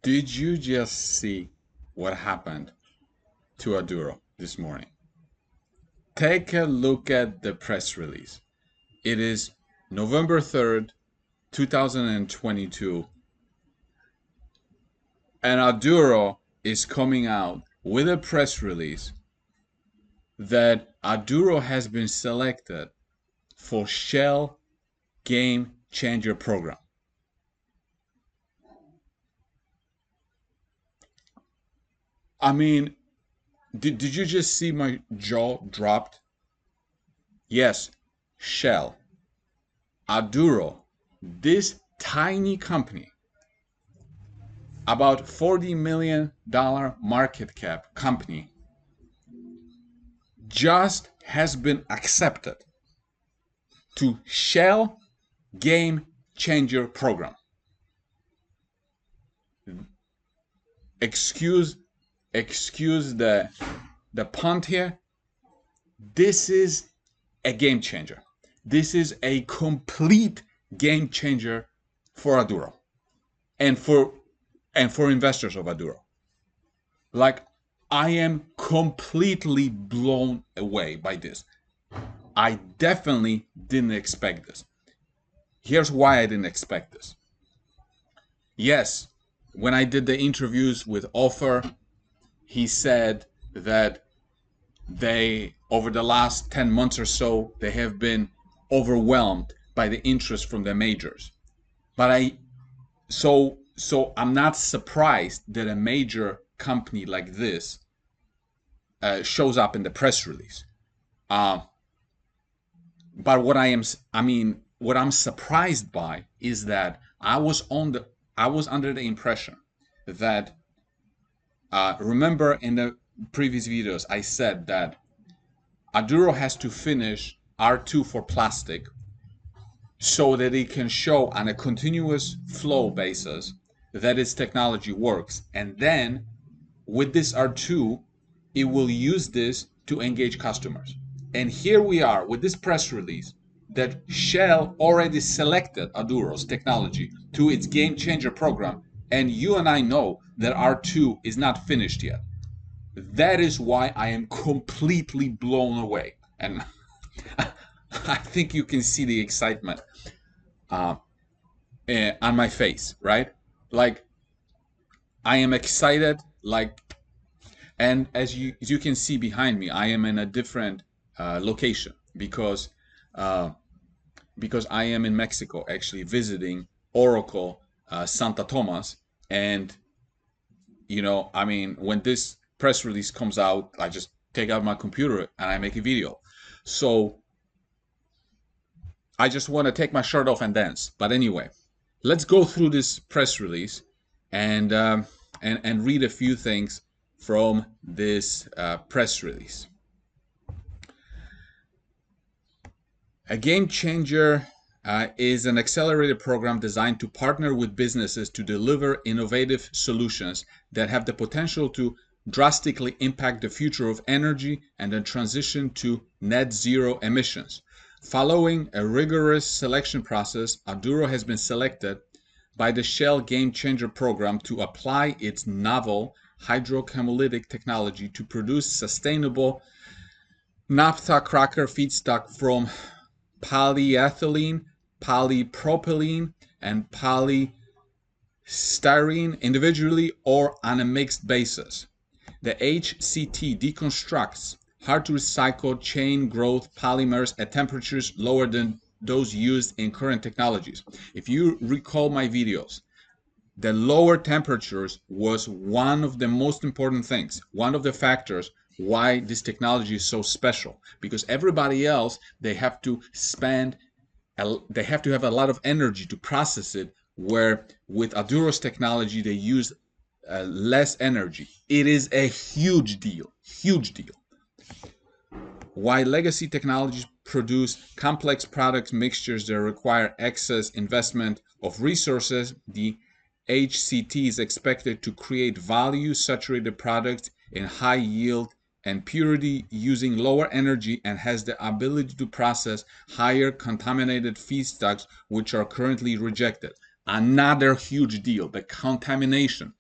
Did you just see what happened to Aduro this morning? Take a look at the press release. It is November 3rd, 2022, and Aduro is coming out with a press release that Aduro has been selected for Shell GameChanger program. I mean, did you just see my jaw dropped? Yes, Shell, Aduro, this tiny company, about $40 million market cap company, just has been accepted to Shell GameChanger program. Excuse the punt here. This is a game changer. This is a complete game changer for Aduro and for investors of Aduro. Like, I am completely blown away by this. I definitely didn't expect this. Here's why I didn't expect this. Yes, when I did the interviews with Offer, he said that they, over the last 10 months or so, they have been overwhelmed by the interest from the majors. But so I'm not surprised that a major company like this shows up in the press release. But what I'm surprised by is that I was under the impression that remember in the previous videos I said that Aduro has to finish R2 for plastic so that it can show on a continuous flow basis that its technology works, and then with this R2 it will use this to engage customers. And here we are with this press release that Shell already selected Aduro's technology to its game changer program, and you and I know that R2 is not finished yet. That is why I am completely blown away, and I think you can see the excitement on my face, right? Like, I am excited, like, and as you can see behind me, I am in a different location because I am in Mexico actually visiting Oracle Santa Tomas. And when this press release comes out, I just take out my computer and I make a video. So I just want to take my shirt off and dance. But anyway, let's go through this press release and read a few things from this press release. A game changer is an accelerated program designed to partner with businesses to deliver innovative solutions that have the potential to drastically impact the future of energy and the transition to net zero emissions. Following a rigorous selection process, Aduro has been selected by the Shell GameChanger program to apply its novel hydrochemolytic technology to produce sustainable naphtha cracker feedstock from polyethylene, polypropylene, and polystyrene individually or on a mixed basis. The HCT deconstructs hard-to-recycle chain growth polymers at temperatures lower than those used in current technologies. If you recall my videos, the lower temperatures was one of the most important things, one of the factors why this technology is so special, because everybody else, they have to have a lot of energy to process it, where with Aduro's technology they use less energy. It is a huge deal. While legacy technologies produce complex product mixtures that require excess investment of resources, the HCT is expected to create value-saturated products in high yield and purity using lower energy, and has the ability to process higher contaminated feedstocks which are currently rejected. Another huge deal, the contamination.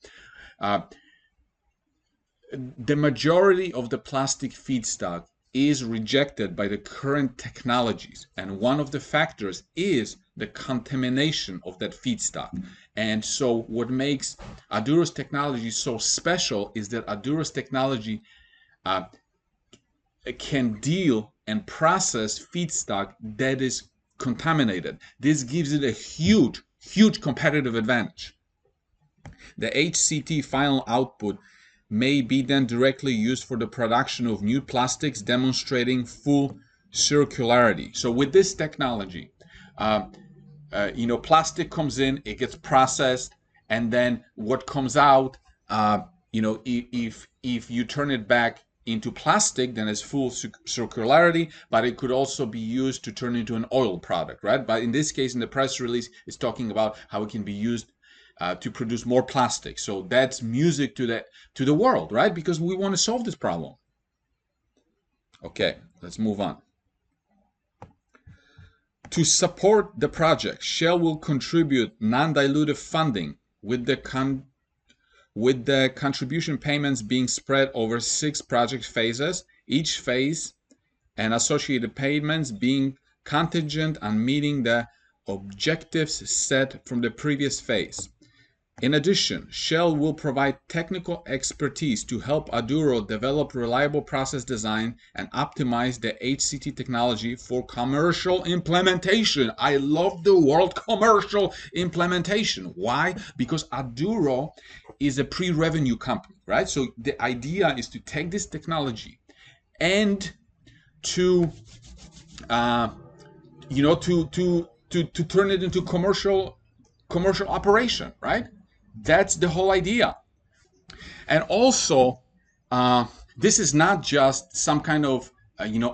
The majority of the plastic feedstock is rejected by the current technologies, and one of the factors is the contamination of that feedstock. And so what makes Aduro's technology so special is that Aduro's technology can deal and process feedstock that is contaminated. This gives it a huge competitive advantage. The HCT final output may be then directly used for the production of new plastics, demonstrating full circularity. So with this technology, plastic comes in, it gets processed, and then what comes out, if you turn it back into plastic, then it's full circularity, but it could also be used to turn into an oil product, right? But in this case, in the press release, it's talking about how it can be used to produce more plastic. So that's music to the world, right? Because we want to solve this problem. Okay, let's move on. To support the project, Shell will contribute non-dilutive funding with the contribution payments being spread over 6 project phases, each phase and associated payments being contingent on meeting the objectives set from the previous phase. In addition, Shell will provide technical expertise to help Aduro develop reliable process design and optimize the HCT technology for commercial implementation. I love the word commercial implementation. Why? Because Aduro is a pre-revenue company, right? So the idea is to take this technology and to turn it into commercial operation, right? That's the whole idea. And also, this is not just some kind of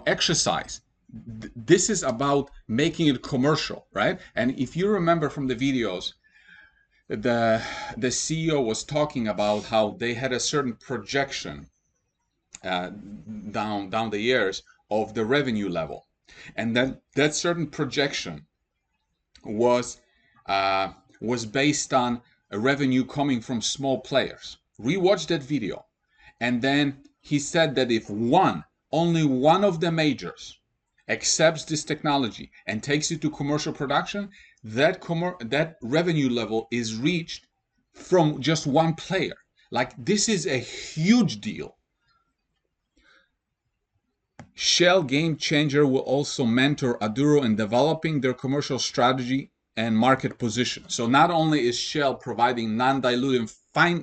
exercise. This is about making it commercial, right? And if you remember from the videos, the CEO was talking about how they had a certain projection down the years of the revenue level, and then that certain projection was based on a revenue coming from small players. Rewatch that video, and then he said that if only one of the majors accepts this technology and takes it to commercial production, that revenue level is reached from just one player. Like, this is a huge deal. Shell GameChanger will also mentor Aduro in developing their commercial strategy and market position. So not only is Shell providing non-dilutive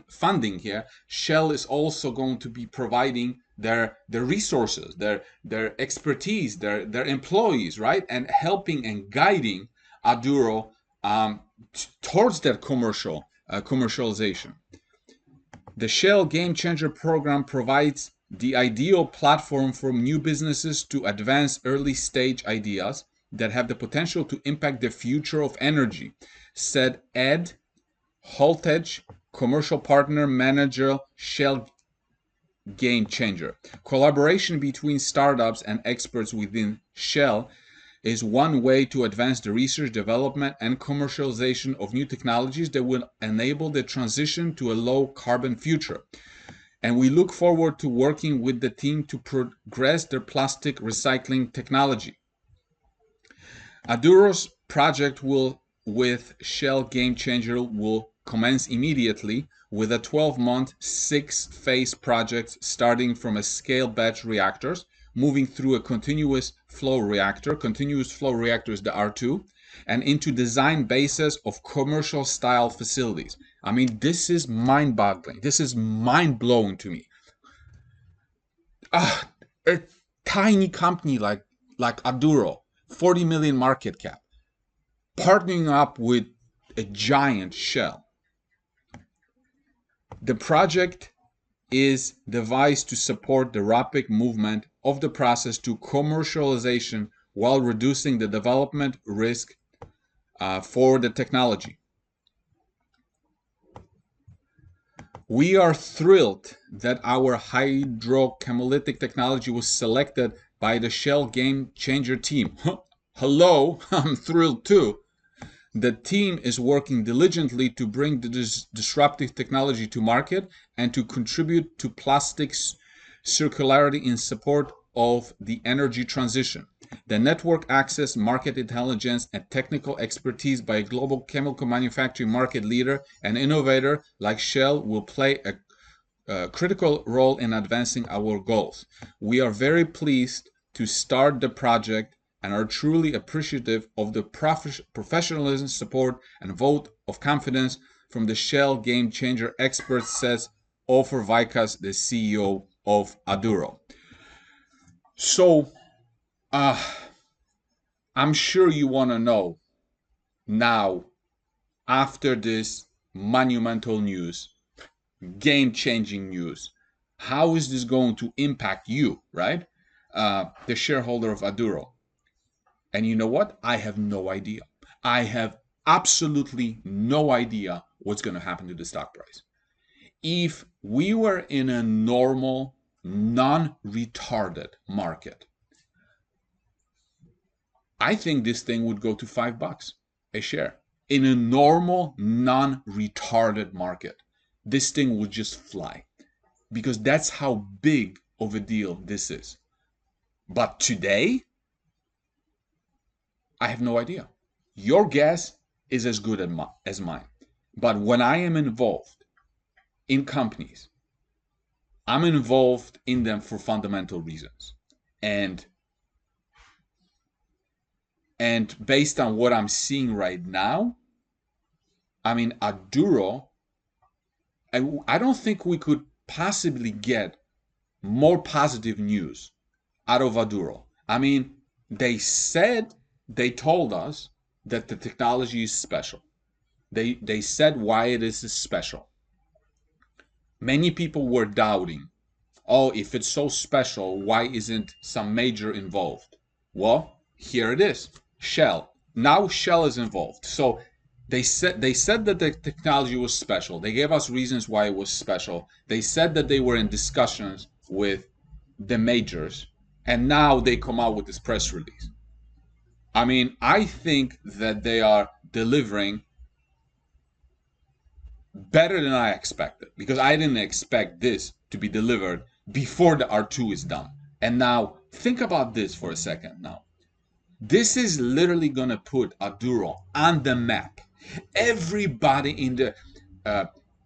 funding here, Shell is also going to be providing their resources, their expertise, their employees, right? And helping and guiding Aduro towards that commercialization. The Shell GameChanger program provides the ideal platform for new businesses to advance early stage ideas that have the potential to impact the future of energy, said Ed Holtedge, commercial partner manager, Shell GameChanger. Collaboration between startups and experts within Shell is one way to advance the research, development, and commercialization of new technologies that will enable the transition to a low carbon future. And we look forward to working with the team to progress their plastic recycling technology. Aduro's project with Shell GameChanger will commence immediately with a 12-month, 6-phase project starting from a scale batch reactors, moving through a continuous flow reactor. Continuous flow reactor is the R2, and into design basis of commercial style facilities. I mean, this is mind-boggling. This is mind-blowing to me. A tiny company like Aduro, 40 million market cap, partnering up with a giant Shell. The project is devised to support the rapid movement of the process to commercialization while reducing the development risk for the technology. We are thrilled that our hydrochemolytic technology was selected by the Shell GameChanger team. Hello, I'm thrilled too. The team is working diligently to bring this disruptive technology to market and to contribute to plastics circularity in support of the energy transition. The network access, market intelligence, and technical expertise by a global chemical manufacturing market leader and innovator like Shell will play a critical role in advancing our goals. We are very pleased to start the project and are truly appreciative of the professionalism, support, and vote of confidence from the Shell GameChanger experts, says Ofer Vikas, the CEO of Aduro. So, I'm sure you want to know now, after this monumental news, game-changing news, how is this going to impact you, right? The shareholder of Aduro. And you know what? I have no idea. I have absolutely no idea what's going to happen to the stock price. If we were in a normal, non-retarded market, I think this thing would go to $5 a share. In a normal, non-retarded market, this thing would just fly, because that's how big of a deal this is. But today, I have no idea. Your guess is as good as mine. But when I am involved in companies, I'm involved in them for fundamental reasons. And based on what I'm seeing right now, I mean, Aduro, I don't think we could possibly get more positive news out of Aduro. I mean, they told us that the technology is special. They said why it is special. Many people were doubting, oh, if it's so special, why isn't some major involved? Well, here it is, Shell. Now Shell is involved. So they said that the technology was special. They gave us reasons why it was special. They said that they were in discussions with the majors, and now they come out with this press release. I mean, I think that they are delivering better than I expected, because I didn't expect this to be delivered before the R2 is done. And now think about this for a second. Now, this is literally going to put Aduro on the map. Everybody in the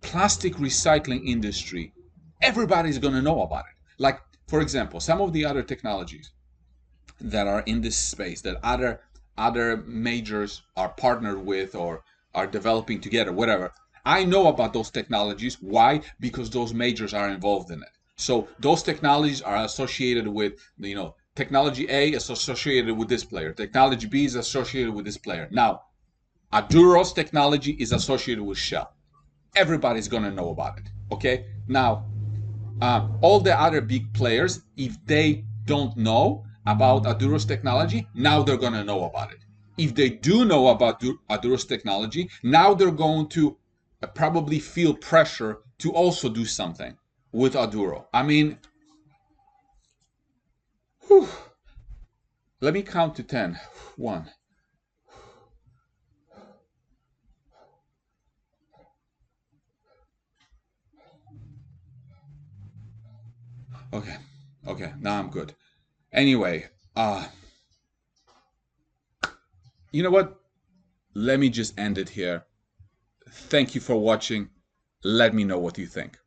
plastic recycling industry, everybody's going to know about it. Like, for example, some of the other technologies that are in this space that other majors are partnered with or are developing together, whatever. I know about those technologies. Why? Because those majors are involved in it. So those technologies are associated with, technology A is associated with this player. Technology B is associated with this player. Now, Aduro's technology is associated with Shell. Everybody's going to know about it. Okay? Now, all the other big players, if they don't know about Aduro's technology, now they're going to know about it. If they do know about Aduro's technology, now they're going to probably feel pressure to also do something with Aduro. I mean, whew. Let me count to 10. 1. Okay, now I'm good. Anyway, you know what? Let me just end it here. Thank you for watching. Let me know what you think.